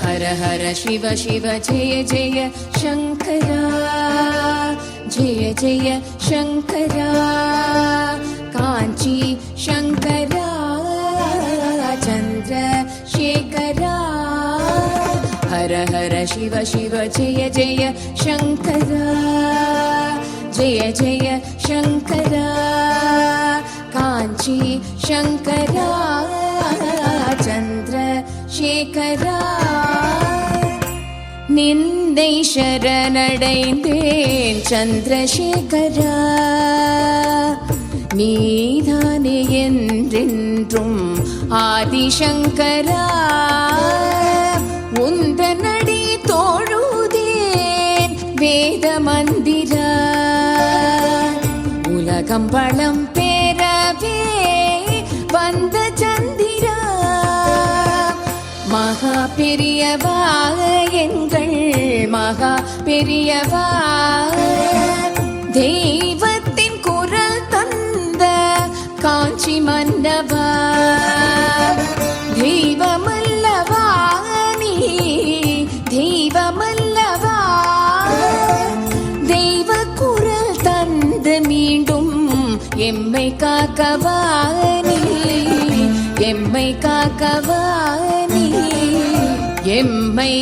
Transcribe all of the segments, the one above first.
हर हर शिव शिव जय जय शंकरा, जय जय शंकरा, कांची शंकरा, चंद्रशेखरा। हर हर शिव शिव जय जय शंकरा, जय जय शंकरा, कांची शंकरा, चंद्रशेखरा। நிந்தை சரணடைந்தேன் சந்திரசேகரா, நீதானே என்றென்றும் ஆதிசங்கரா. உந்தனடி தோழுதேன் வேத மந்திரா, உலகம் பலம் பெறவே வந்த சந்திரா. மகா பெரியவா எங்கள் மகா பெரியவா, தெய்வத்தின் குரல் தந்த காஞ்சி மன்னவா. தெய்வமல்லவா நீ, தெய்வமல்லவா, தெய்வ குரல் தந்து மீண்டும் எம்மை காக்கவா நீ, எம்மை காக்கவா நீ, எம்மை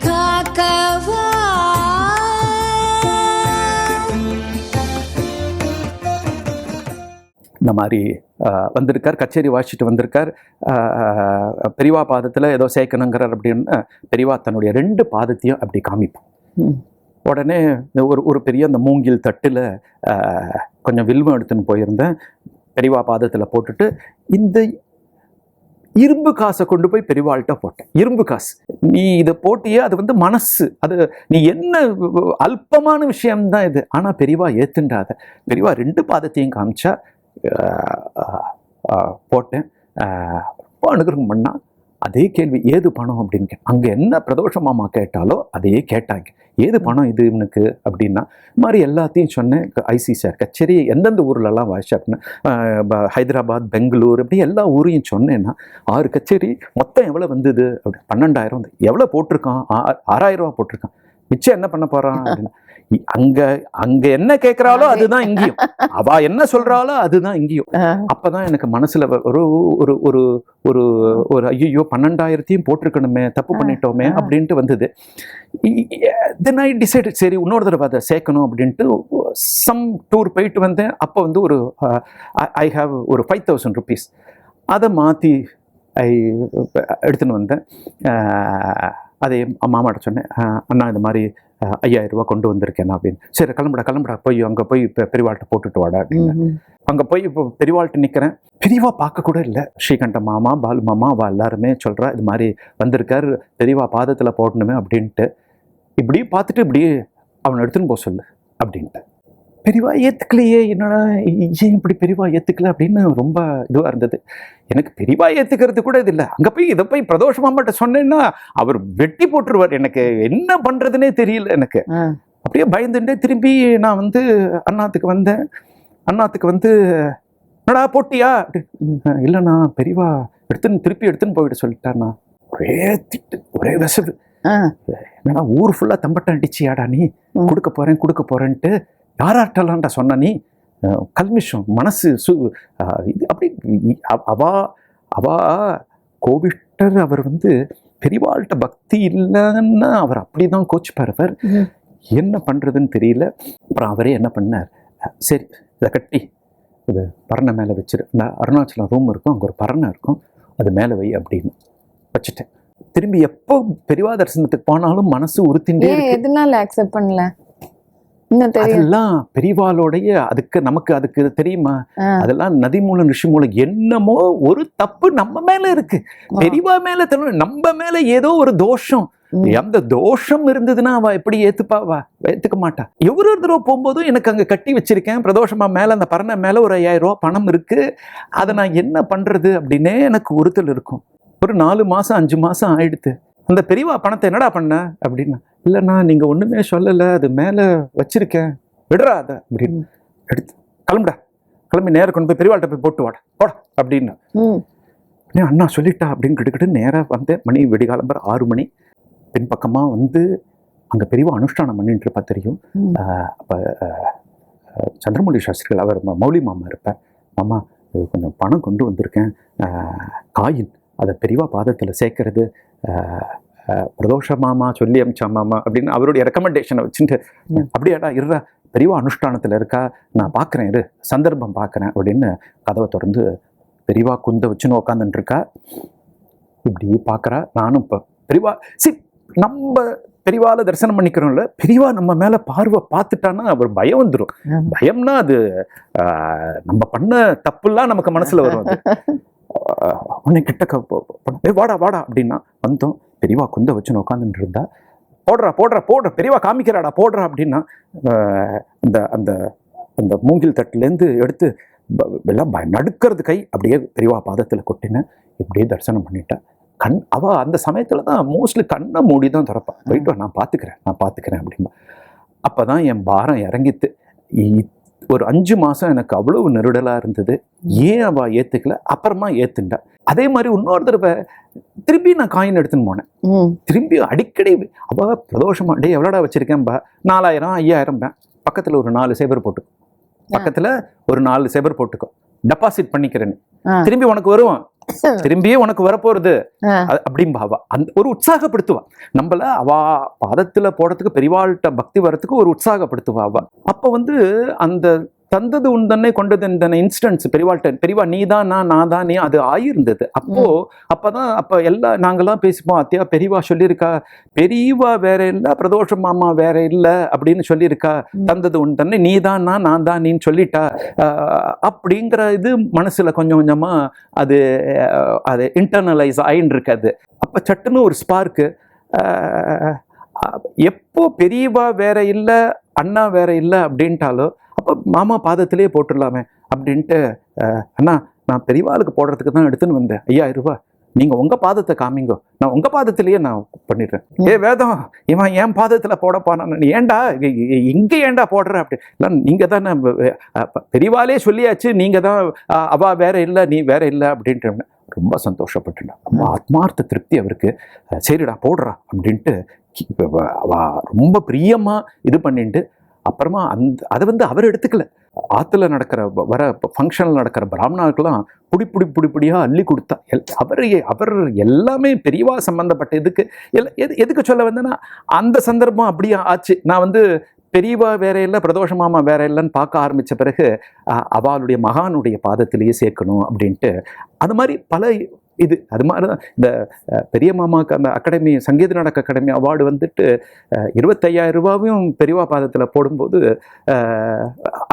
காக்கவா. இந்த மாதிரி வந்திருக்கார், கச்சேரி வாசிச்சுட்டு வந்திருக்கார். பெரியவா பாதத்தில் ஏதோ சேர்க்கணுங்கிறார் அப்படின்னு பெரியவா தன்னுடைய 2 பாதத்தையும் அப்படி காமிப்போம். உடனே ஒரு பெரிய அந்த மூங்கில் தட்டில் கொஞ்சம் வில்வம் எடுத்துன்னு போயிருந்தேன். பெரியவா பாதத்தில் போட்டுட்டு இந்த இரும்பு காசை கொண்டு போய் பெரியவாள்கிட்ட போட்டேன். இரும்பு காசு, நீ இதை போட்டியே, அது வந்து மனசு, அது நீ என்ன அல்பமான விஷயம்தான் இது, ஆனால் பெரியவா ஏத்துண்டாத. பெரியவா 2 பாதத்தையும் காமிச்சா போட்டேன். அனுகிரகம் பண்ணா. அதே கேள்வி, ஏது பணம் அப்படின்னு அங்கே என்ன பிரதோஷமாமா கேட்டாலோ அதையே கேட்டாங்க. ஏது பணம் இது இவனுக்கு அப்படின்னா, இது மாதிரி எல்லாத்தையும் சொன்னேன். ஐசி சார் கச்சேரி எந்தெந்த ஊர்லலாம் வாய்ச்சி அப்படின்னா ஹைதராபாத், பெங்களூர், அப்படி எல்லா ஊரையும் சொன்னேன்னா 6 கச்சேரி மொத்தம் எவ்வளோ வந்தது அப்படி 12,000 வந்து. எவ்வளோ போட்டிருக்கான்? 6,000 ரூபா போட்டிருக்கான். மிச்சம் என்ன பண்ண போறான் அப்படின்னா, அங்க என்ன கேட்கிறாளோ அதுதான் இங்கேயும், அவ என்ன சொல்றாளோ அதுதான் இங்கேயும். அப்பதான் எனக்கு மனசுல ஒரு ஒரு ஒரு ஒரு ஒரு ஐயோ 12,000 போட்டிருக்கணுமே, தப்பு பண்ணிட்டோமே அப்படின்ட்டு வந்தது. தென் ஐ டிசைட், சரி இன்னொரு தடவை அதை சேர்க்கணும் அப்படின்ட்டு சம் டூர் போயிட்டு வந்தேன். அப்போ வந்து ஒரு ஐ ஹாவ் ஒரு 5,000 rupees அதை மாற்றி எடுத்துன்னு வந்தேன். அதே மாமாட்ட சொன்னேன், அண்ணா இந்த மாதிரி 5,000 ரூபா கொண்டு வந்திருக்கேன் அப்படின்னு. சரி கிளம்புடா போய் அங்கே போய் பெரியவாள்கிட்ட போட்டுட்டு வாடா அப்படின்னு. அங்கே போய் இப்போ பெரியவாள்கிட்ட நிற்கிறேன். பெரியவா பார்க்க கூட இல்லை. ஸ்ரீகண்ட மாமா, பாலு மாமா, அவள் எல்லாருமே சொல்கிறா இது மாதிரி வந்திருக்கார், பெரியவா பாதத்தில் போடணுமே அப்படின்ட்டு. இப்படி பார்த்துட்டு இப்படியே அவனை எடுத்துன்னு போக சொல்லு அப்படின்ட்டு. பெரியவா ஏற்றுக்கலையே, என்னடா ஏன் இப்படி பெரியவா ஏற்றுக்கல அப்படின்னு ரொம்ப இதுவாக இருந்தது எனக்கு. பெரியவா ஏற்றுக்கிறது கூட இது இல்லை. அங்கே போய் இதை போய் பிரதோஷமாமாட்ட சொன்னேன்னா அவர் வெட்டி போட்டுருவார். எனக்கு என்ன பண்ணுறதுனே தெரியல. எனக்கு அப்படியே பயந்துட்டே திரும்பி நான் வந்து அண்ணாத்துக்கு வந்தேன். அண்ணாத்துக்கு வந்து என்னடா போட்டியா? இல்லைண்ணா பெரியவா திருப்பி எடுத்துன்னு போயிட்டு சொல்லிட்டாண்ணா. ஒரே திட்டு, ஒரே விசவு. என்னடா ஊர் ஃபுல்லாக தம்பட்டம் அடிச்சியாடா நீ, கொடுக்க போறேன்ட்டு யாராட்டலான்டா சொன்ன நீ? கல்மிஷம் மனசு இது அப்படி. அவா கோபிஷ்டர் அவர் வந்து பெரியவாள்கிட்ட பக்தி இல்லைன்னா அவர் அப்படிதான் கோச்சுப்பார். அவர் என்ன பண்ணுறதுன்னு தெரியல. அப்புறம் அவரே என்ன பண்ணார், சரி இதை கட்டி இது பரணை மேலே வச்சிரு, இந்த அருணாச்சலம் ரூம் இருக்கும், அங்கே ஒரு பரணை இருக்கும், அது மேலே வை அப்படின்னு வச்சுட்டேன். திரும்பி எப்போ பெரியவா தரிசனத்துக்கு போனாலும் மனசு உறுத்திண்டே. எதனால அக்செப்ட் பண்ணல? அதெல்லாம் பெரியவாளோடைய அதுக்கு தெரியுமா? அதெல்லாம் நதி மூலம் ரிஷி மூலம் என்னமோ ஒரு தப்பு நம்ம மேல இருக்கு. பெரியவா மேல நம்ம மேல ஏதோ ஒரு தோஷம். அந்த தோஷம் இருந்ததுன்னா அவ எப்படி ஏத்துப்பாவா? ஏத்துக்க மாட்டா. எவ்வளவு தடவை போகும்போதும் எனக்கு அங்க கட்டி வச்சிருக்கேன் பிரதோஷமா மேல, அந்த பரணை மேல ஒரு 5,000 ரூபாய் பணம் இருக்கு. அதை நான் என்ன பண்றது அப்படின்னே எனக்கு உறுத்தல் இருக்கும். ஒரு 4 மாசம் 5 மாசம் ஆயிடுத்து. அந்த பெரியவா பணத்தை என்னடா பண்ண அப்படின்னா, இல்லைண்ணா நீங்க ஒண்ணுமே சொல்லலை, அது மேலே வச்சிருக்கேன், விடுறா அதை அப்படின்னு. எடுத்து கிளம்புடா, கிளம்பி நேரம் கொண்டு போய் பெரியவாள்கிட்ட போய் போட்டு வாட போட அப்படின்னு. அண்ணா சொல்லிட்டா அப்படின்னு கிட்டக்கிட்டு நேராக வந்தேன். மணி வெடிகாலம்பர் 6 மணி. பின்பக்கமாக வந்து அங்கே பெரியவா அனுஷ்டானம் பண்ணிட்டு இருப்பா தெரியும். அப்போ சந்திரமௌலி சாஸ்திரிகள் அவர் மௌலி மாமா இருப்பார். மாமா கொஞ்சம் பணம் கொண்டு வந்திருக்கேன், காயின், அதை பெரியவா பாதத்தில் சேர்க்கறது, பிரதோஷ மாமா சொல்லி அமிச்சா மாமா அப்படின்னு அவருடைய ரெக்கமெண்டேஷனை வச்சுட்டு, அப்படியாடா இருறா பெரியவா அனுஷ்டானத்தில் இருக்கா, நான் பார்க்குறேன், இரு சந்தர்ப்பம் பார்க்குறேன் அப்படின்னு கதவை திறந்து பெரியவா குந்த வச்சுன்னு உக்காந்துட்டு இருக்கா. இப்படி பார்க்குறா. நானும் இப்போ பெரியவா நம்ம பெரியவால தரிசனம் பண்ணிக்கிறோம்ல, பெரியவா நம்ம மேல பார்வை பார்த்துட்டான்னா ஒரு பயம் வந்துடும். பயம்னா அது நம்ம பண்ண தப்புலாம் நமக்கு மனசுல வரும். அது உன்னை கிட்ட வாடா வாடா அப்படின்னா வந்தோம். பெரியவா குந்த வச்சுன்னு உட்காந்துட்டு இருந்தா. போடுறா போடுறா போடுற, பெரியவா காமிக்கிறாடா போடுறா அப்படின்னா அந்த அந்த அந்த மூங்கில் தட்டுலேருந்து எடுத்து எல்லாம் நடுக்கிறது கை அப்படியே பெரியவா பாதத்தில் கொட்டினேன். இப்படியே தரிசனம் பண்ணிட்டேன். அவ அந்த சமயத்துல தான் மோஸ்ட்லி கண்ணை மூடி தான் திறப்பான். போயிட்டு நான் பார்த்துக்கிறேன் அப்படின்பா. அப்பதான் என் பாரம் இறங்கித்து. ஒரு 5 மாசம் எனக்கு அவ்வளவு நெருடலாக இருந்தது. ஏன் அவள் ஏற்றுக்கல, அப்புறமா ஏற்றுண்டா. அதே மாதிரி இன்னொரு தடவை திருப்பி நான் காயின் எடுத்துன்னு போனேன். திரும்பி அடிக்கடி அவள் பிரதோஷமா டே எவ்வளோடா வச்சுருக்கேன்பா, 4000 5000 பக்கத்தில் ஒரு 4 சேபர் போட்டுக்கோ, பக்கத்தில் ஒரு 4 சேபர் போட்டுக்கோ, டெபாசிட் பண்ணிக்கிறேன்னு, திரும்பி உனக்கு வருவான், திரும்பியே உனக்கு வரப்போறது அப்படின்பா. அவ அந்த ஒரு உற்சாகப்படுத்துவா நம்மள. அவ பாதத்துல போடுறதுக்கு பெரியவாள்கிட்ட பக்தி வர்றதுக்கு ஒரு உற்சாகப்படுத்துவா அவ. அப்ப வந்து அந்த தந்தது உண்டனை கொண்டது இந்த இன்ஸ்டன்ஸ் பெரியவாள்கிட்ட, பெரியவா நீ தான் நான் தான் நீ, அது ஆயிருந்தது. அப்ப எல்லாம் நாங்கெல்லாம் பேசிப்போம், அத்தியா பெரியவா சொல்லியிருக்கா, பெரியவா வேற இல்லை, பிரதோஷ மாமா வேற இல்லை அப்படின்னு சொல்லியிருக்கா, தந்தது உண்டனை நீ தான் நான் தான் நீன்னு சொல்லிட்டா அப்படிங்கிற இது மனசுல கொஞ்சம் கொஞ்சமா அது இன்டர்னலைஸ் ஆயின்னு இருக்காது. அப்ப சட்டுன்னு ஒரு ஸ்பார்க்கு, எப்போ பெரியவா வேற இல்லை அண்ணா வேற இல்லை அப்படின்ட்டாலோ அப்போ மாமா பாதத்திலே போட்டுடலாமே அப்படின்ட்டு, அண்ணா நான் பெரியவாளுக்கு போடுறதுக்கு தான் எடுத்துன்னு வந்தேன் 5000 ரூபாய், நீங்கள் உங்கள் பாதத்தை காமிங்கோ, நான் உங்கள் பாதத்திலேயே நான் பண்ணிடுறேன். வேதம் இவன் என் பாதத்தில் போடப்பான, ஏண்டா இங்கே ஏண்டா போடுற அப்படி இல்லை, நீங்கள் தான் பெரியவாலே சொல்லியாச்சு, நீங்கள் தான் அவா வேற இல்லை நீ வேற இல்லை அப்படின்ட்டு ரொம்ப சந்தோஷப்பட்டுட்டா. ரொம்ப ஆத்மார்த்த திருப்தி அவருக்கு. சரிடா போடுறா அப்படின்ட்டு ரொம்ப பிரியமாக இது பண்ணிட்டு, அப்புறமா அதை வந்து அவர் எடுத்துக்கல. ஆற்றுல நடக்கிற வர ஃபங்க்ஷனில் நடக்கிற பிராமணாக்கெல்லாம் புடிப்படியாக அள்ளி கொடுத்தா. அவர் எல்லாமே பெரியவா சம்மந்தப்பட்ட எதுக்கு சொல்ல வந்தேன்னா, அந்த சந்தர்ப்பம் அப்படியே ஆச்சு. நான் வந்து பெரியவா வேற இல்லை பிரதோஷ மாமா வேற இல்லைன்னு பார்க்க ஆரம்பித்த பிறகு அவளுடைய மகானுடைய பாதத்திலேயே சேர்க்கணும் அப்படின்ட்டு, அது மாதிரி பல இது அது மாதிரி தான். இந்த பெரிய மாமாவுக்கு அந்த அகாடமி சங்கீத நாடக அகாடமி அவார்டு வந்துட்டு 25,000 ரூபாயும் பெரியவா பாதத்தில் போடும்போது,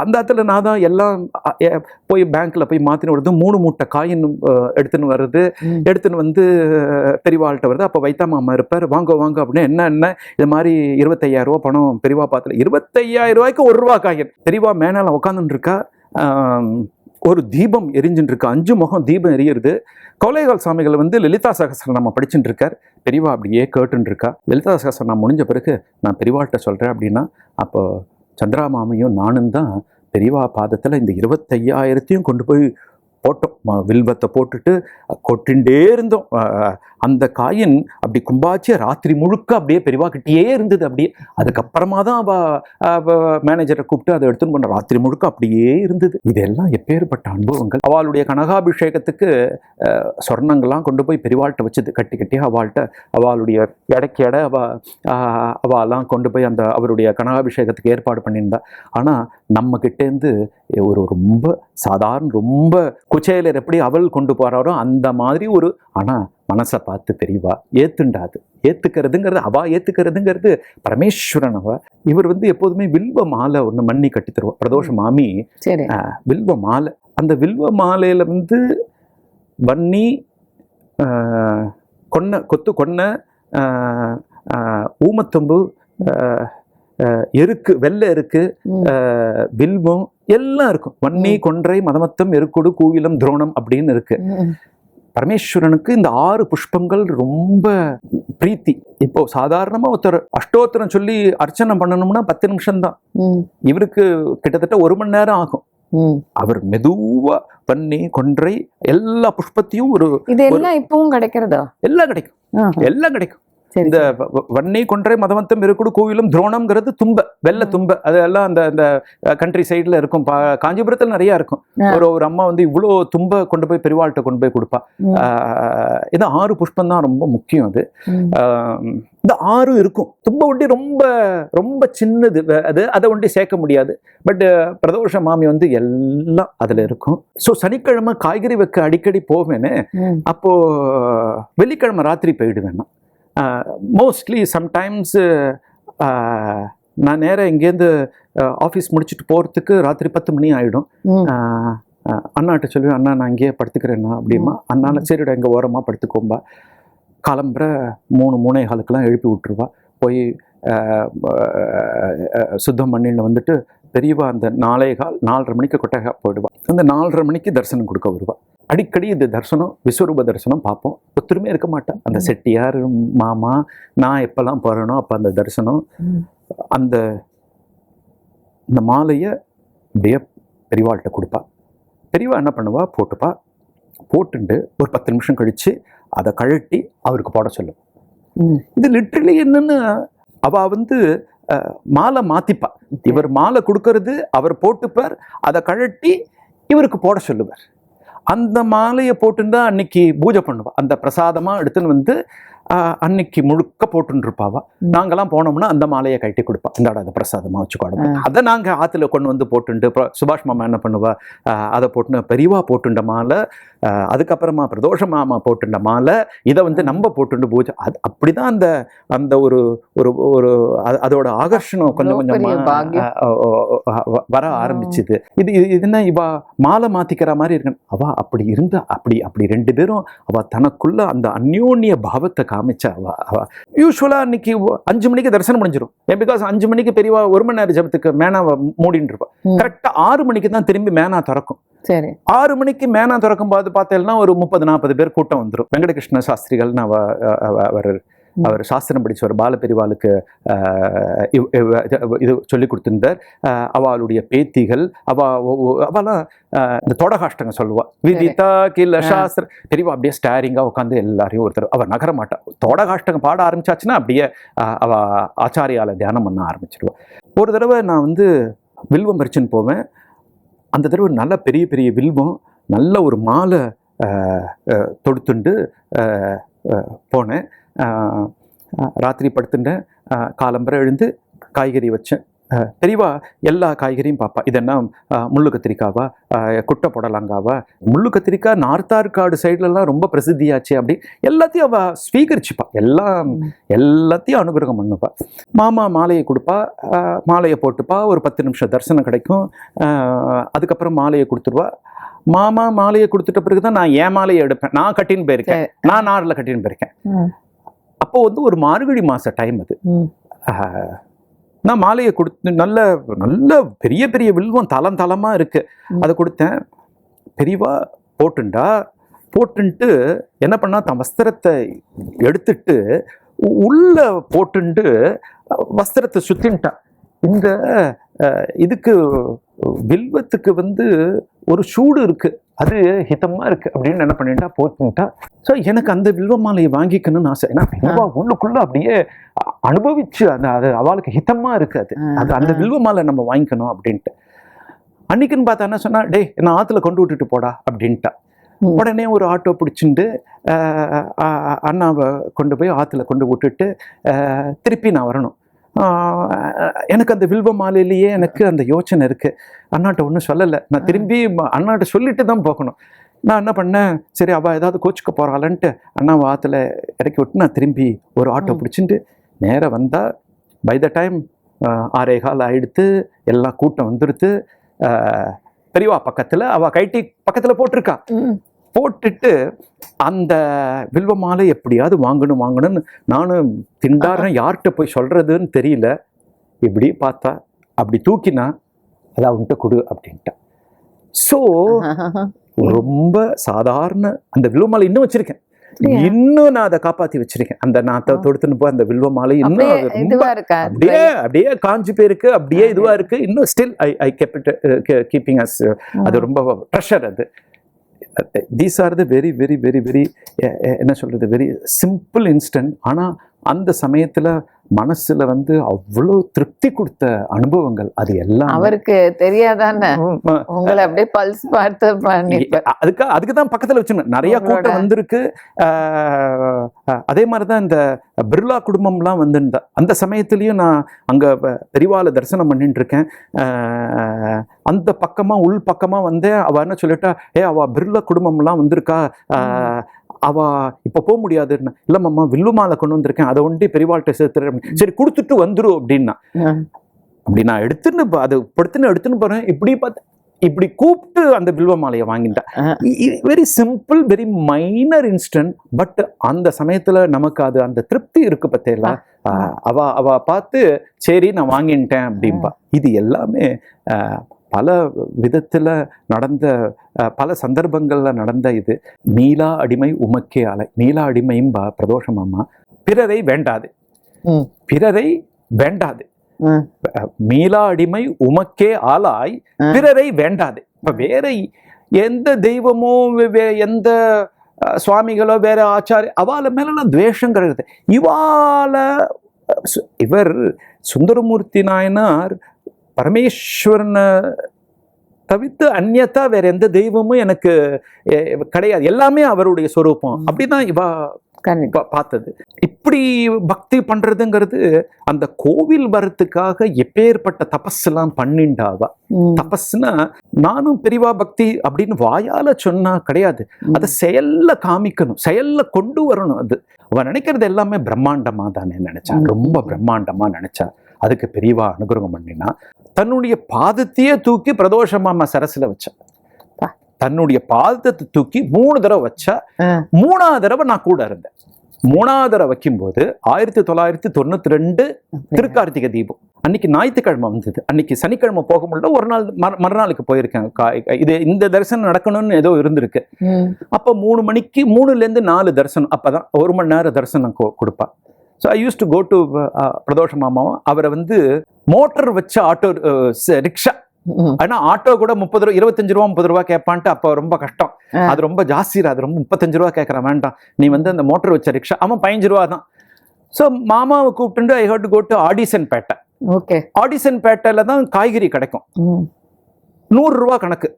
அந்த இடத்துல நான் தான் எல்லாம் போய் பேங்க்கில் போய் மாற்றின்னு வருது, 3 மூட்டை காயின் எடுத்துன்னு வருது, எடுத்துன்னு வந்து பெரியவாள்கிட்ட வருது. அப்போ வைத்தா மாமா இருப்பார், வாங்க அப்படின்னு என்ன இது மாதிரி 25,000 ரூபா பணம் பெரியவா பாதத்தில், 25,000 ரூபாய்க்கு 1 ரூபா காயின். பெரியவா மேனால உட்காந்துட்டு இருக்கா, ஒரு தீபம் எரிஞ்சுட்டு இருக்கா, 5 முகம் தீபம் எரியுது. கௌலைகால் சாமிகள் வந்து லலிதா சகஸ்ரநாமம் படிச்சுட்டு இருக்கார். பெரியவா அப்படியே கேட்டுன்னு இருக்கா. லலிதா சகஸ்ரநாமம் முடிஞ்ச பிறகு நான் பெரியவாள்கிட்ட சொல்கிறேன் அப்படின்னா, அப்போ சந்திரா மாமையும் நானும் தான் பெரியவா பாதத்தில் இந்த 25,000 கொண்டு போய் போட்டோம். வில்வத்தை போட்டுட்டு கொட்டின்ண்டே இருந்தோம். அந்த காயின் அப்படி கும்பாச்சிய ராத்திரி முழுக்க அப்படியே பெரியவா கிட்டேயே இருந்தது. அப்படியே அதுக்கப்புறமா தான் மேனேஜரை கூப்பிட்டு அதை எடுத்துன்னு போன. ராத்திரி முழுக்க அப்படியே இருந்தது. இதெல்லாம் எப்பேற்பட்ட அனுபவங்கள். அவளுடைய கனகாபிஷேகத்துக்கு சொர்ணங்கள்லாம் கொண்டு போய் பெரியவாள்கிட்ட வச்சது, கட்டி அவளுடைய எடைக்கு எடை அவெல்லாம் கொண்டு போய் அந்த அவருடைய கனகாபிஷேகத்துக்கு ஏற்பாடு பண்ணியிருந்தா. ஆனால் நம்ம கிட்டேருந்து ஒரு ரொம்ப சாதாரண ரொம்ப குச்சேலர் எப்படி அவள் கொண்டு போறாரோ அந்த மாதிரி ஒரு, ஆனால் மனசை பார்த்து பெரியவா ஏத்துண்டாது. ஏத்துக்கிறதுங்கிறது பரமேஸ்வரன். இவர் வந்து எப்போதுமே வில்வ மாலை ஒன்று மண்ணி கட்டி தருவா. பிரதோஷ மாமி வில்வ மாலை, அந்த வில்வ மாலையில வந்து வன்னி கொன்ன ஊமத்தொம்பு எருக்கு, வெள்ளை எருக்கு, வில்வம் எல்லாம் இருக்கும். வன்னி கொன்றை மதமத்தம் எருக்குடு கூவிலம் துரோணம் அப்படின்னு இருக்கு. பரமேஸ்வரனுக்கு இந்த 6 புஷ்பங்கள் ரொம்ப பிரீத்தி. இப்போ சாதாரணமா ஒருத்தர் அஷ்டோத்திரம் சொல்லி அர்ச்சனை பண்ணணும்னா 10 நிமிஷம் தான். இவருக்கு கிட்டத்தட்ட 1 மணி நேரம் ஆகும். அவர் மெதுவா பண்ணி கொன்றை எல்லா புஷ்பத்தையும் இதெல்லாம் இப்பவும் கிடைக்கிறதா? எல்லாம் கிடைக்கும், எல்லாம் கிடைக்கும். இந்த வன்னி கொன்றை மதவந்தம் இருக்குடு கோவிலும் துரோணம்ங்கிறது தும்ப, வெள்ள தும்ப, அதெல்லாம் அந்த அந்த கண்ட்ரி சைட்ல இருக்கும். காஞ்சிபுரத்தில் நிறைய இருக்கும். ஒரு அம்மா வந்து இவ்வளோ தும்ப கொண்டு போய் பெரிவாள்கிட்ட கொண்டு போய் கொடுப்பா. இது 6 புஷ்பம் தான் ரொம்ப முக்கியம். அது இந்த 6 இருக்கும். தும்ப ஒண்டி ரொம்ப ரொம்ப சின்னது, அதை ஒண்டி சேர்க்க முடியாது. பட் பிரதோஷ மாமி வந்து எல்லாம் அதுல இருக்கும். ஸோ சனிக்கிழமை காய்கறி வைக்க அடிக்கடி போவேன்னு. அப்போ வெள்ளிக்கிழமை ராத்திரி போயிடுவேன். மோஸ்ட்லி சம்டைம்ஸ் நான் நேராக இங்கேருந்து ஆஃபீஸ் முடிச்சுட்டு போகிறதுக்கு ராத்திரி 10 மணி ஆகிடும். அண்ணாட்ட சொல்லுவேன், அண்ணா நான் இங்கேயே படுத்துக்கிறேன்னா அப்படிமா. அண்ணா சரிடா எங்கள் ஓரமாக படுத்துக்கோம்பா. காலம்புற 3-3:15 எழுப்பி விட்டுருவா. போய் சுத்தம் பண்ணின்னு வந்துட்டு பெரியவா அந்த 4:15 மணிக்கு கொட்டகா போயிடுவா. அந்த 4:30 மணிக்கு தரிசனம் கொடுக்க வருவா. அடிக்கடி இந்த தரிசனம் விஸ்வரூப தரிசனம் பார்ப்போம். ஒத்துருமே இருக்க மாட்டேன். அந்த செட்டியார் மாமா நான் எப்பெல்லாம் போகிறேனோ அப்போ அந்த தரிசனம். இந்த மாலையை அப்படியே பெரியவாள்கிட்ட கொடுப்பா. பெரியவா என்ன பண்ணுவா, போட்டுப்பா. போட்டுண்டு ஒரு 10 நிமிஷம் கழித்து அதை கழட்டி அவருக்கு போட சொல்லும். இது லிட்ரலி என்னன்னு, அவள் வந்து மாலை மாற்றிப்பா. இவர் மாலை கொடுக்கறது அவர் போட்டுப்பார், அதை கழட்டி இவருக்கு போட சொல்லுவார். அந்த மாலையை போட்டுன்னு தான் அன்னைக்கு பூஜை பண்ணுவா. அந்த பிரசாதமாக எடுத்துன்னு வந்து அன்னைக்கு முழுக்க போட்டுன்னு இருப்பாவா. நாங்கெல்லாம் போனோம்னா அந்த மாலையை கட்டி கொடுப்பா. இந்தாடா அதை பிரசாதமாக வச்சுக்கோட. அதை நாங்கள் ஆற்றுல கொண்டு வந்து போட்டுண்டு சுபாஷ் மாமா என்ன பண்ணுவா, அதை போட்டுன்னு பெரியவா போட்டுண்ட மாலை, அதுக்கப்புறமா பிரதோஷ மாமா போட்டுண்ட மாலை, இதை வந்து நம்ம போட்டுண்டு பூஜை. அது அப்படிதான் அந்த அந்த ஒரு ஒரு ஒரு அதோட ஆகர்ஷணம் கொஞ்சம் கொஞ்சமாக வர ஆரம்பிச்சுது. இது என்ன இவா மாலை மாத்திக்கிற மாதிரி இருக்கு. அவ அப்படி இருந்தா அப்படி 2 பேரும் அவ தனக்குள்ள அந்த அந்யோன்ய பாவத்தை காமிச்சா. அவ யூஸ்வலா அன்னைக்கு 5 மணிக்கு தரிசனம் முடிஞ்சிடும். பிகாஸ் 5 மணிக்கு பெரியவா 1 மணி நேரம் ஜபத்துக்கு மேனாவை மூடின்னு இருப்பா. கரெக்டா 6 மணிக்கு தான் திரும்பி மேனா திறக்கும். 6 மணிக்கு மேனா திறக்கும் போது பார்த்தேன்னா ஒரு 30-40 பேர் கூட்டம் வந்துடும். வெங்கடகிருஷ்ண சாஸ்திரிகள்னு அவர் சாஸ்திரம் படிச்சவர். பாலபெரிவாளுக்கு இது சொல்லி கொடுத்திருந்தார். அவளுடைய பேத்திகள் அவெல்லாம் இந்த தொடகாஷ்டங்க சொல்லுவா. விதிதா கில்ல சாஸ்திர. பெரியவா அப்படியே ஸ்டாரிங்காக உட்காந்து எல்லாரையும் ஒருத்தர் அவர் நகர மாட்டா. தொடகாஷ்டங்க பாட ஆரம்பிச்சாச்சுன்னா அப்படியே அவ ஆச்சாரியால தியானம் பண்ண ஆரம்பிச்சிடுவா. ஒரு தடவை நான் வந்து வில்வம் பறிச்சுன்னு போவேன். அந்த தடவை நல்ல பெரிய பெரிய வில்வம், நல்ல ஒரு மாலை தொடுத்துண்டு போனேன். ராத்திரி படுத்துட்டேன். காலம்பரை எழுந்து காய்கறி வச்சேன். பெரியவா எல்லா காய்கறியும் பார்ப்பா. இதென்ன முள்ளு கத்திரிக்காவா, குட்டை புடலங்காவா. முள்ளு கத்திரிக்காய் நார்த்தார்காடு சைட்லலாம் ரொம்ப பிரசித்தியாச்சு. அப்படி எல்லாத்தையும் அவள் ஸ்வீகரிச்சுப்பா. எல்லாத்தையும் அனுகிரகம் பண்ணுப்பா. மாமா மாலையை கொடுப்பா, மாலையை போட்டுப்பா. ஒரு 10 நிமிஷம் தரிசனம் கிடைக்கும். அதுக்கப்புறம் மாலையை கொடுத்துருவா. மாமா மாலையை கொடுத்துட்ட பிறகுதான் நான் என் மாலையை எடுப்பேன். நான் கட்டின்னு போயிருக்கேன், நான் நாரில் கட்டின்னு போயிருக்கேன். அப்போ வந்து ஒரு மார்கழி மாச டைம் அது. நான் மாலையை கொடுத்து நல்ல நல்ல பெரிய பெரிய வில்வம் தளமா இருக்கு. அதை கொடுத்தேன். பெரியவா போட்டுன்ட்டு என்ன பண்ணா, தன் வஸ்திரத்தை எடுத்துட்டு உள்ள போட்டுண்டு வஸ்திரத்தை சுத்தின்ட்டா. இந்த இதுக்கு வில்வத்துக்கு வந்து ஒரு சூடு இருக்கு, அது ஹிதமா இருக்கு அப்படின்னு என்ன பண்ணிட்டா, போட்டுட்டா. ஸோ எனக்கு அந்த வில்வ மாலையை வாங்கிக்கணும்னு ஆசை. ஏன்னா பெரியவா உள்ளுக்குள்ள அப்படியே அனுபவிச்சு அது அவளுக்கு ஹிதமா இருக்கு. அது அந்த வில்வ மாலை நம்ம வாங்கிக்கணும் அப்படின்ட்டு. அன்னைக்குன்னு பார்த்தா என்ன சொன்னா, டேய் நான் ஆற்றுல கொண்டு விட்டுட்டு போடா அப்படின்ட்டா. உடனே ஒரு ஆட்டோ பிடிச்சிட்டு அண்ணாவை கொண்டு போய் ஆற்றுல கொண்டு விட்டுட்டு திருப்பி நான் வரணும். எனக்கு அந்த வில்வ மாலையிலேயே எனக்கு அந்த யோசனை இருக்கு. அண்ணாட்ட ஒன்றும் சொல்லலை. நான் திரும்பி அண்ணாட்ட சொல்லிட்டு தான் போகணும். நான் என்ன பண்ணேன், சரி அவள் ஏதாவது கோச்சுக்க போகிறாளன்ட்டு அண்ணாவை ஆற்றுல இறக்கி விட்டு நான் திரும்பி ஒரு ஆட்டோ பிடிச்சிட்டு நேராக வந்தால் பை த டைம் 6:15 ஆயிடுத்து. எல்லாம் கூட்டம் வந்துடுத்து. பெரியவா பக்கத்தில் அவள் கைட்டி பக்கத்தில் போட்டிருக்கா. போட்டுட்டு அந்த வில்வ மாலை எப்படியாவது வாங்கணும்னு நானும் திண்டாடுறேன். யார்கிட்ட போய் சொல்றதுன்னு தெரியல. இப்படி பார்த்தா அப்படி தூக்கினா அதை அவன்கிட்ட கொடு அப்படின்ட்டா. ஸோ ரொம்ப சாதாரண அந்த வில்வ மாலை இன்னும் வச்சிருக்கேன். இன்னும் நான் அதை காப்பாத்தி வச்சிருக்கேன். அந்த நான் தொடுத்துன்னு போய் அந்த வில்வ மாலை இன்னும் அது ரொம்ப இதுவா இருக்கா? அப்படியே காஞ்சி போயிருக்கு, அப்படியே இதுவா இருக்கு. இன்னும் still I kept it keeping us. அது ரொம்ப ட்ரெஷர். அது these are the very very very very என்ன சொல்றது, வெரி சிம்பிள் இன்ஸ்டன்ட். ஆனா அந்த சமயத்துல மனசுல அவ்வளவு திருப்தி கொடுத்த அனுபவங்கள். அது எல்லாம் அவருக்கு தெரியாதானே உங்களை அப்படியே பல்ஸ் பார்த்து அதுக்குதான் பக்கத்துல வச்சுருந்தேன். நிறைய கூட்டம் வந்திருக்கு. அதே மாதிரிதான் இந்த பிர்லா குடும்பம்லாம் வந்திருந்தா அந்த சமயத்திலயும் நான் அங்க பெரிவால தரிசனம் பண்ணிட்டு இருக்கேன். அந்த பக்கமா உள் பக்கமா வந்தேன். அவ என்ன சொல்லிட்டா, அவ பிர்லா குடும்பம்லாம் வந்திருக்கா, அவ இப்ப போக முடியாதுன்னு. இல்லம்மா வில்லு மாலை கொண்டு வந்திருக்கேன், அதை ஒண்டி பெரிவாள்கிட்ட சேர்த்துறேன். சரி கொடுத்துட்டு வந்துரும் அப்படின்னா. அப்படி நான் எடுத்துன்னு அது படுத்துன்னு எடுத்துன்னு போறேன். இப்படி பார்த்து இப்படி கூப்பிட்டு அந்த வில்வ மாலையை வாங்கிட்டேன். Very simple, very minor instant. But அந்த சமயத்துல நமக்கு அது அந்த திருப்தி இருக்கு பத்தேல. அவ பார்த்து சரி நான் வாங்கிட்டேன் அப்படின்பா. இது எல்லாமே பல விதத்துல நடந்த, பல சந்தர்ப்பங்கள்ல நடந்த இது. நீலா அடிமை உமக்கே ஆலை. நீலா அடிமையும்பா பிரதோஷமாமா. பிறரை வேண்டாது, பிறரை வேண்டாது. மீளா அடிமை உமக்கே ஆளாய் பிறரை வேண்டாது. இப்ப வேற எந்த தெய்வமோ எந்த சுவாமிகளோ வேற ஆச்சாரிய அவால மேலாம் துவேஷம் கிடையாது. இவர் சுந்தரமூர்த்தி நாயனார் பரமேஸ்வரனை தவிர்த்து அந்நியத்தா வேற எந்த தெய்வமும் எனக்கு கிடையாது, எல்லாமே அவருடைய சொரூபம். அப்படிதான் இவா பார்த்தது. இப்படி பக்தி பண்றதுங்கிறது அந்த கோவில் வரத்துக்காக எப்பேற்பட்ட தபஸ் எல்லாம் பண்ணிண்டாவா. தபஸ்னா நானும் பெரிவா பக்தி அப்படின்னு வாயால சொன்னா கிடையாது, அதை செயல்ல காமிக்கணும், செயல்ல கொண்டு வரணும். அது அவ நினைக்கிறது எல்லாமே பிரம்மாண்டமா தானே நினைச்சா, ரொம்ப பிரம்மாண்டமா நினைச்சா. அதுக்கு பெரியவா அனுகிரகம் பண்ணினா தன்னுடைய பாதத்தையே தூக்கி பிரதோஷமாமா சரசுல வச்சா. தன்னுடைய பாதத்தை தூக்கி 3 தடவை வச்சா. 3ஆவது தடவை நான் கூட இருந்தேன். 3ஆவது தடவை வைக்கும் போது 1992 திருக்கார்த்திகை தீபம் அன்னைக்கு ஞாயிற்றுக்கிழமை வந்தது. அன்னைக்கு சனிக்கிழமை போக முடியல, ஒரு நாள் மறுநாளுக்கு போயிருக்கேன். இது இந்த தரிசனம் நடக்கணும்னு ஏதோ இருந்திருக்கு. அப்ப 3 மணிக்கு 3லேருந்து 4 தரிசனம், அப்பதான் 1 மணி நேரம் தரிசனம் கொடுப்பா. So I use to go to Pradosh மாமாவும். அவரை மோட்டர் வச்ச ஆட்டோ ரிக்ஷா. ஆனா ஆட்டோ கூட 30 ரூபா 25 ரூபா 30 ரூபா கேட்பான்ட்டு. அப்ப ரொம்ப கஷ்டம், அது ரொம்ப ஜாஸ்தி, அது ரொம்ப 35 ரூபா கேட்கறான். வேண்டாம், நீ அந்த மோட்டர் வச்ச ரிக்ஷா. அவன் 15 ரூபா தான். ஸோ மாமாவை கூப்பிட்டு I had to go to Adison Pettai. Adison பேட்டையில தான் காய்கறி கிடைக்கும். 100 ரூபா கணக்கு.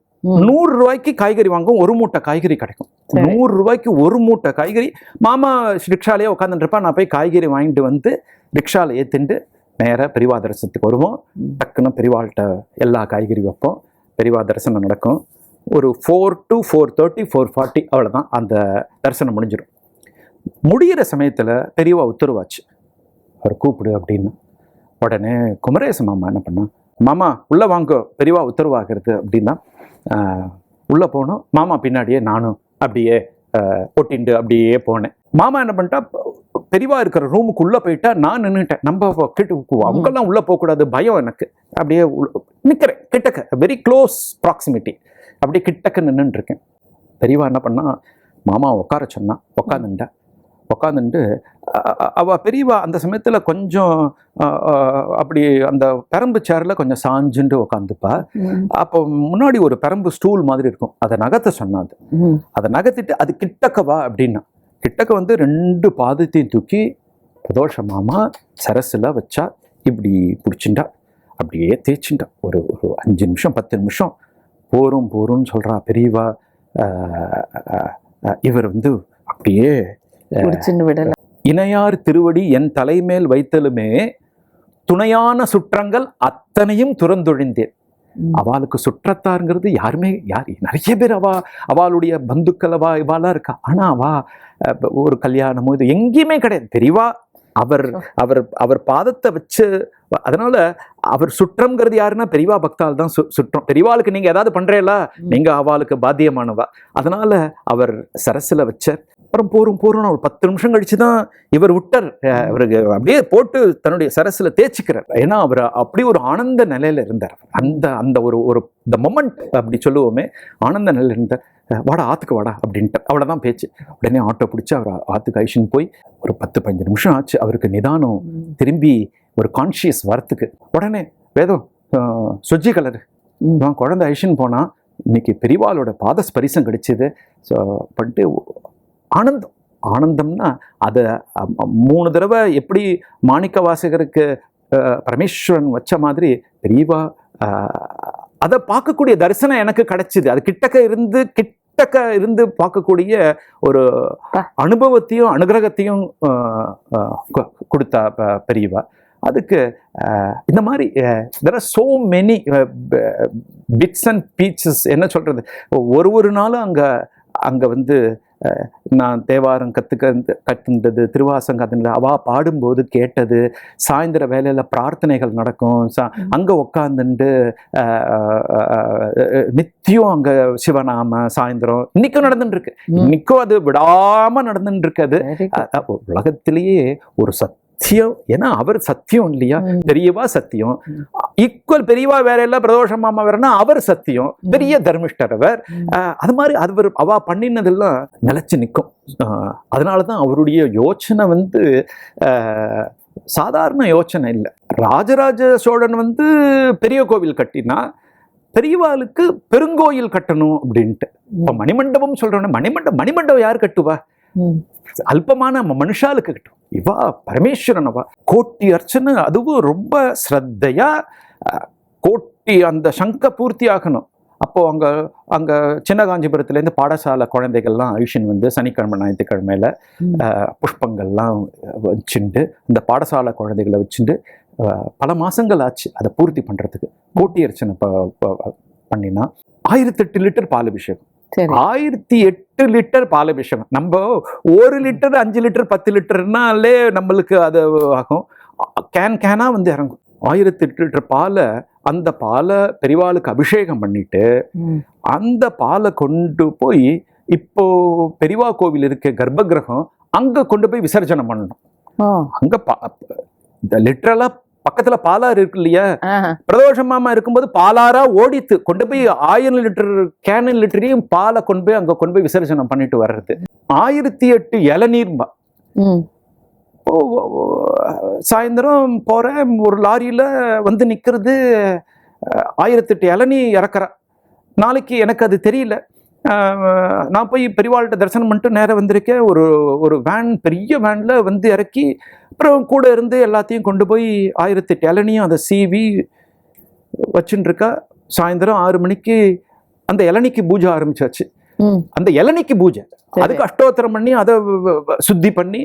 100 ரூபாய்க்கு காய்கறி வாங்கும், 1 மூட்டை காய்கறி கிடைக்கும். 100 ரூபாய்க்கு 1 மூட்டை காய்கறி. மாமா ரிக்ஷாலேயே உட்காந்துருப்பா. நான் போய் காய்கறி வாங்கிட்டு ரிக்ஷால ஏத்திண்டு நேராக பெரிவா தரிசனத்துக்கு வருவோம். டக்குன்னு பெரிவாள்கிட்ட எல்லா காய்கறி வைப்போம். பெரிவா தரிசனம் நடக்கும். ஒரு 4 to 4:30 4:40 அவ்வளோதான், அந்த தரிசனம் முடிஞ்சிடும். முடிகிற சமயத்தில் பெரியவா உத்தரவாச்சு, அவர் கூப்பிடு அப்படின்னு. உடனே குமரேச மாமா என்ன பண்ணா, மாமா உள்ளே வாங்க, பெரியவா உத்தரவாகிறது அப்படின்னா. உள்ளே போனோம். மாமா பின்னாடியே நானும் அப்படியே ஒட்டிண்டு அப்படியே போனேன். மாமா என்ன பண்ணிட்டா, பெரியவா இருக்கிற ரூமுக்குள்ளே போயிட்டா. நான் நின்றுட்டேன். நம்ம அவங்கெல்லாம் உள்ளே போகக்கூடாது, பயம் எனக்கு. அப்படியே நிற்கிறேன் கிட்டக்க, வெரி க்ளோஸ் ப்ராக்சிமிட்டி. அப்படியே கிட்டக்க நின்றுட்டு இருக்கேன். பெரியவா என்ன பண்ணா, மாமா உட்கார சொன்னா. உட்காந்துட்டு அவ பெரியவா அந்த சமயத்தில் கொஞ்சம் அப்படி அந்த பெரம்பு சேரில் கொஞ்சம் சாஞ்சுட்டு உட்காந்துப்பா. அப்போ முன்னாடி ஒரு பெரம்பு ஸ்டூல் மாதிரி இருக்கும், அதை நகர்த்த சொன்னாது. அதை நகர்த்திட்டு அது கிட்டக்கவா அப்படின்னா. கிட்டக்க 2 பாதத்தையும் தூக்கி பிரதோஷ மாமா சரசில் வச்சா. இப்படி பிடிச்சிண்டா, அப்படியே தேய்ச்சிண்டா. ஒரு 5 நிமிஷம் 10 நிமிஷம் போரும்னு சொல்றா பெரியவா. இவர் அப்படியே விடல. இணையார் திருவடி என் தலைமேல் வைத்தலுமே துணையான சுற்றங்கள் அத்தனையும் துறந்தொழிந்தேன். அவளுக்கு சுற்றத்தாருங்கிறது யாருமே நிறைய பேர் அவளுடைய பந்துக்கள் இவாளா இருக்கா. ஆனா ஒரு கல்யாணமோ இது எங்கேயுமே கிடையாது. பெரியவா அவர் பாதத்தை வச்சு. அதனால அவர் சுற்றம்ங்கிறது யாருன்னா பெரியவா பக்தால் தான் சுற்றம். பெரியவாளுக்கு நீங்க ஏதாவது பண்றீங்களா, நீங்க அவளுக்கு பாத்தியமானவா. அதனால அவர் சரசுல வச்சார். அப்புறம் போரும் ஒரு 10 நிமிஷம் கழிச்சுதான் இவர் விட்டார். அவருக்கு அப்படியே போட்டு தன்னுடைய சரசுல தேய்ச்சிக்கிறார். ஏன்னா அவர் அப்படி ஒரு ஆனந்த நிலையில இருந்தார். அந்த ஒரு த மொமெண்ட் அப்படி சொல்லுவோமே, ஆனந்த நிலையில இருந்தார். வாடா ஆற்றுக்கு வாடா அப்படின்ட்டு. அவ்வளோதான் பேச்சு. உடனே ஆட்டோ பிடிச்சி அவர் ஆற்றுக்கு அழிச்சுன்னு போய் ஒரு 10-15 நிமிஷம் ஆச்சு அவருக்கு நிதானம் திரும்பி ஒரு கான்ஷியஸ் வரத்துக்கு. உடனே வேதம் சொஜ்ஜி கலரு நான் குழந்தை அழிச்சுன்னு போனால் இன்னைக்கு பெரியவாளோட பாதஸ்பரிசம் கிடைச்சிது. ஸோ பண்ணிட்டு ஆனந்தம்னா அதை 3 தடவை எப்படி மாணிக்க வாசகருக்கு பரமேஸ்வரன் வச்ச மாதிரி பெரியவா அதை பார்க்கக்கூடிய தரிசனம் எனக்கு கிடைச்சிது. அது கிட்டக்க இருந்து பார்க்கக்கூடிய ஒரு அனுபவத்தையும் அனுகிரகத்தையும் கொடுத்தா பெரியவா. அதுக்கு இந்த மாதிரி there are so many bits and pieces. என்ன சொல்றது, ஒரு நாளும் அங்கே வந்து நான் தேவாரம் கற்றுன்றது, திருவாசம் கற்றுன்றது, அவா பாடும்போது கேட்டது, சாயந்தர வேலையில் பிரார்த்தனைகள் நடக்கும், அங்கே உக்காந்துட்டு நித்தியம் அங்கே சிவநாம சாயந்தரம் இன்னைக்கும் நடந்துட்டு இருக்கு. இன்னைக்கும் அது விடாம நடந்துட்டு இருக்கு. அது உலகத்திலேயே ஒரு சத்தியம். ஏன்னா அவர் சத்தியம் இல்லையா, பெரியவா சத்தியம், ஈக்குவல் பெரியவா வேற எல்லாம் பிரதோஷ மாமா வேறனா அவர் சத்தியம், பெரிய தர்மிஷ்டர் அவர். அது மாதிரி அது அவ பண்ணினதெல்லாம் நிலைச்சு நிற்கும். அதனாலதான் அவருடைய யோசனை வந்து சாதாரண யோசனை இல்லை. ராஜராஜ சோழன் வந்து பெரிய கோவில் கட்டினா பெரியவாளுக்கு பெருங்கோயில் கட்டணும் அப்படின்ட்டு. இப்ப மணிமண்டபம் சொல்றோன்னா மணிமண்டபம் யார் கட்டுவா? அல்பமான மனுஷாளுக்கு கட்டும். இவா பரமேஸ்வரனவா கோட்டி அர்ச்சனை, அதுவும் ரொம்ப ஸ்ரத்தையா கோட்டி அந்த சங்க பூர்த்தி ஆகணும். அப்போ அங்க சின்ன காஞ்சிபுரத்துலேருந்து பாடசாலை குழந்தைகள்லாம் அழிஷன் வந்து சனிக்கிழமை ஞாயிற்றுக்கிழமையில புஷ்பங்கள்லாம் வச்சுட்டு இந்த பாடசாலை குழந்தைகளை வச்சுட்டு பல மாசங்கள் ஆச்சு அதை பூர்த்தி பண்றதுக்கு. கோட்டி அர்ச்சனை பண்ணினா 1008 லிட்டர் பால் அபிஷேகம். 1008 லிட்டர் பால் அபிஷேகம். நம்ம 1 லிட்டர் 5 லிட்டர் 10 லிட்டர்னாலே நம்மளுக்கு அது ஆகும். கேனா வந்து இறங்கும். 1008 லிட்டர் பாலை, அந்த பாலை பெரியவாளுக்கு அபிஷேகம் பண்ணிட்டு அந்த பாலை கொண்டு போய் இப்போ பெரியவா கோவில் இருக்க கர்ப்ப கிரகம் அங்க கொண்டு போய் விசர்ஜனம் பண்ணணும். அங்க லிட்டரலா பக்கத்துல பாலாறு இருக்கு இல்லையா, பிரதோஷமாமா இருக்கும்போது பாலாரா ஓடித்து கொண்டு போய் 1000 லிட்டர் கேனன் லிட்டரையும் பாலை கொண்டு போய் அங்க கொண்டு போய் விசர்ஜனம் பண்ணிட்டு வர்றது. 1008 இளநீர்பா. சாயந்தரம் போறேன், ஒரு லாரியில வந்து நிக்கிறது 1008 இளநீ இறக்குறா. நாளைக்கு எனக்கு அது தெரியல. நான் போய் பெரியவாள்கிட்ட தரிசனம் பண்ணிட்டு நேரம் வந்திருக்கேன். ஒரு வேன், பெரிய வேன்ல வந்து இறக்கி அப்புறம் கூட இருந்து எல்லாத்தையும் கொண்டு போய் 1008 இளநியும் அதை சீவி வச்சுட்டு இருக்கா. சாயந்தரம் 6 மணிக்கு அந்த இளநிக்கு பூஜை ஆரம்பிச்சாச்சு. அந்த இளநிக்கு பூஜை, அதுக்கு அஷ்டோத்திரம் பண்ணி அதை சுத்தி பண்ணி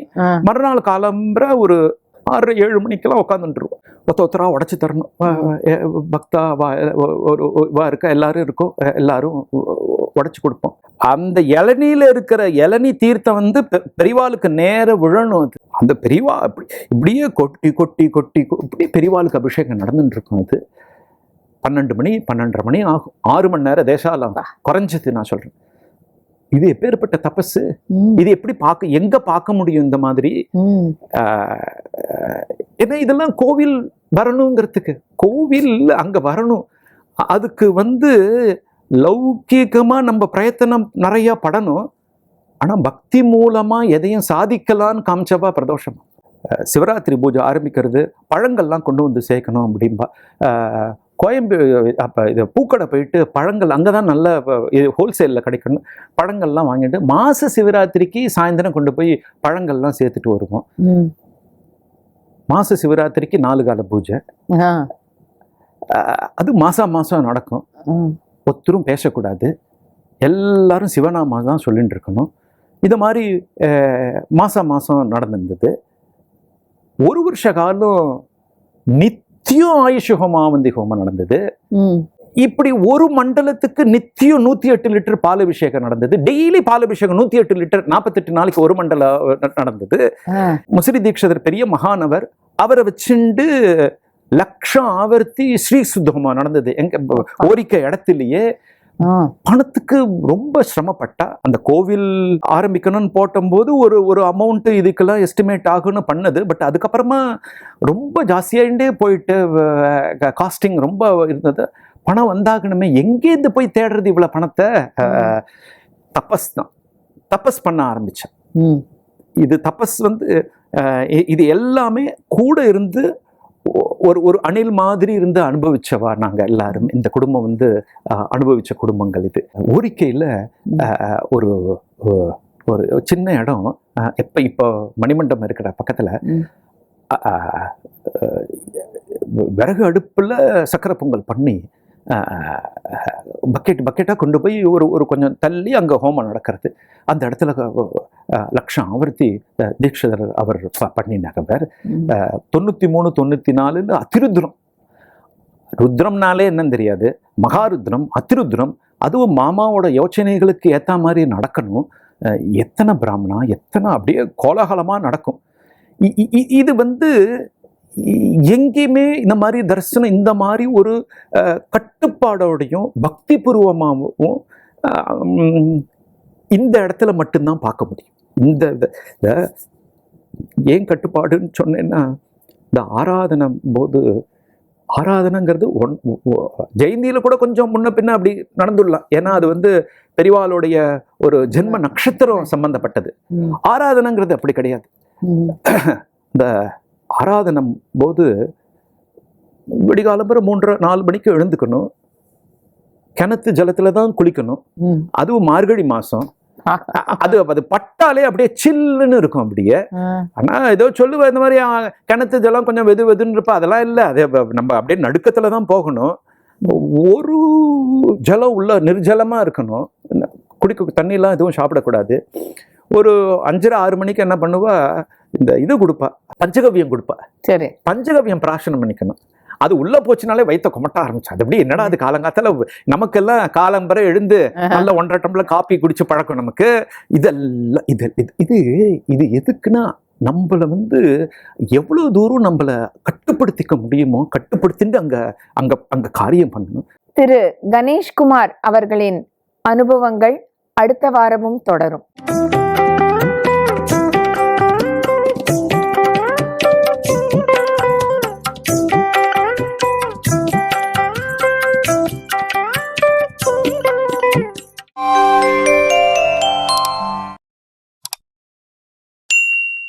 மறுநாள் காலம்புற ஒரு 6-7 மணிக்கெல்லாம் உட்காந்துருவோம். ஒருத்தரா உடச்சி தரணும். பக்தா வா இருக்க எல்லாரும் இருக்கும், எல்லாரும் உடைச்சு கொடுப்போம். அந்த இளநியில இருக்கிற இளநீ தீர்த்தம் வந்து பெரியவாளுக்கு நேர விழணும். அது அந்த பெரியவா இப்படியே கொட்டி கொட்டி கொட்டி இப்படி பெரியவாளுக்கு அபிஷேகம் நடந்துட்டு இருக்கும். அது 12 மணி 12:30 மணி ஆகும். 6 மணி நேரம் தேசாலம் குறைஞ்சது. நான் சொல்றேன், இது எப்பேற்பட்ட தபசு, இது எப்படி எங்க பார்க்க முடியும் இந்த மாதிரி? ஏன்னா இதெல்லாம் கோவில் வரணுங்கிறதுக்கு, கோவில் அங்க வரணும். அதுக்கு வந்து லௌகீகமா நம்ம பிரயத்தனம் நிறைய படணும். ஆனா பக்தி மூலமா எதையும் சாதிக்கலான்னு காமிச்சவா பிரதோஷம். சிவராத்திரி பூஜை ஆரம்பிக்கிறது, பழங்கள்லாம் கொண்டு வந்து சேர்க்கணும் அப்படின்பா. அப்போ இது பூக்கடை போயிட்டு பழங்கள் அங்கே தான் நல்ல ஹோல்சேலில் கிடைக்கணும். பழங்கள்லாம் வாங்கிட்டு மாச சிவராத்திரிக்கு சாயந்தரம் கொண்டு போய் பழங்கள்லாம் சேர்த்துட்டு வருவோம். மாச சிவராத்திரிக்கு 4 கால பூஜை. அது மாசம் நடக்கும். ஒருத்தரும் பேசக்கூடாது, எல்லாரும் சிவநாமா தான் சொல்லிட்டு இருக்கணும். இது மாதிரி மாசம் நடந்திருந்தது. 1 வருஷ காலம் நித்தியம் ஆயுஷ் ஹோமாவந்தி ஹோமம் நடந்தது. இப்படி ஒரு மண்டலத்துக்கு நித்தியம் 108 லிட்டர் பால் அபிஷேகம் நடந்தது. டெய்லி பால் அபிஷேகம் 108 லிட்டர், 48 நாளைக்கு ஒரு மண்டலம் நடந்தது. முசிறி தீட்சிதர் பெரிய மகானவர், அவரை வச்சுண்டு லட்சம் ஆவர்த்தி ஸ்ரீ சுத்தமா நடந்தது. எங்க ஓரிக்கை இடத்துலயே. பணத்துக்கு ரொம்ப சிரமப்பட்டா. அந்த கோவில் ஆரம்பிக்கணும்னு போட்டபோது ஒரு அமௌண்ட் இதுக்கெல்லாம் எஸ்டிமேட் ஆகுன்னு பண்ணது. பட் அதுக்கப்புறமா ரொம்ப ஜாஸ்தியாகிட்டே போயிட்டு காஸ்டிங் ரொம்ப இருந்தது. பணம் வந்தாகணுமே, எங்கேருந்து போய் தேடுறது இவ்வளவு பணத்தை? தபஸ் தான். தபஸ் பண்ண ஆரம்பித்தேன். ம். இது தபஸ் வந்து இது எல்லாமே கூட இருந்து ஒரு அணில் மாதிரி இருந்து அனுபவிச்சவா நாங்கள் எல்லாரும். இந்த குடும்பம் வந்து அனுபவிச்ச குடும்பங்கள் இது. ஊரிக்கையில் ஒரு ஒரு சின்ன இடம், இப்போ மணிமண்டபம் இருக்கிற பக்கத்தில் விறகு அடுப்பில் சக்கரை பொங்கல் பண்ணி பக்கெட்டாக கொண்டு போய் ஒரு கொஞ்சம் தள்ளி அங்கே ஹோமம் நடக்கிறது. அந்த இடத்துல லக்ஷம் ஆவர்த்தி தீட்சிதர் அவர் பண்ணினாங்க. வேறு 93, 94 அதிருத்ரம். ருத்ரம்னாலே என்னன்னு தெரியாது, மகாருத்ரம், அதிருத்ரம். அதுவும் மாமாவோட யோசனைகளுக்கு ஏற்ற மாதிரி நடக்கணும். எத்தனை பிராமணா, எத்தனை அப்படியே கோலாகலமாக நடக்கும். இது வந்து எங்கேயுமே இந்த மாதிரி தரிசனம் இந்த மாதிரி ஒரு கட்டுப்பாடோடையும் பக்தி பூர்வமாகவும் இந்த இடத்துல மட்டும்தான் பார்க்க முடியும். இந்த ஏன் கட்டுப்பாடுன்னு சொன்னேன்னா, இந்த ஆராதனை போது, ஆராதனைங்கிறது ஜெயந்தியில் கூட கொஞ்சம் முன்ன பின்ன அப்படி நடந்துடலாம். ஏன்னா அது வந்து பெரியவாளுடைய ஒரு ஜென்ம நட்சத்திரம் சம்பந்தப்பட்டது. ஆராதனைங்கிறது அப்படி கிடையாது. இந்த ஆராதனம் போது விடிகாலம்புற 3-4 மணிக்கு எழுந்துக்கணும். கிணத்து ஜலத்துல தான் குளிக்கணும். அதுவும் மார்கழி மாசம். அது பட்டாலே அப்படியே சில்லுன்னு இருக்கும் அப்படியே. ஆனா ஏதோ சொல்லுவேன், இந்த மாதிரி கிணத்து ஜலம் கொஞ்சம் வெது வெதுன்னு இருப்பா. அதெல்லாம் இல்லை. அதே நம்ம அப்படியே நடுக்கத்துல தான் போகணும். ஒரு ஜலம் உள்ள நிர்ஜலமா இருக்கணும். குடிக்க தண்ணியெல்லாம் எதுவும் சாப்பிடக்கூடாது. ஒரு 5:30-6 மணிக்கு என்ன பண்ணுவா, இந்த இது கொடுப்பா, பஞ்சகவ்யம் கொடுப்பா. சரி, பஞ்சகவ்யம் பிராசனம் பண்ணிக்கணும். அது உள்ள போச்சுனாலே வயிற்ற குமட்ட ஆரம்பிச்சு. அது எப்படி என்னடா அது காலங்காத்தால நமக்கெல்லாம் காலம்பரை எழுந்து நல்ல 1.5 டம்ளர் காப்பி குடிச்சு பழக்கம் நமக்கு. இதெல்லாம் இது எதுக்குன்னா, நம்மளை வந்து எவ்வளவு தூரம் நம்மளை கட்டுப்படுத்திக்க முடியுமோ கட்டுப்படுத்திட்டு அங்க காரியம் பண்ணணும். திரு கணேஷ்குமார் அவர்களின் அனுபவங்கள் அடுத்த வாரமும் தொடரும்.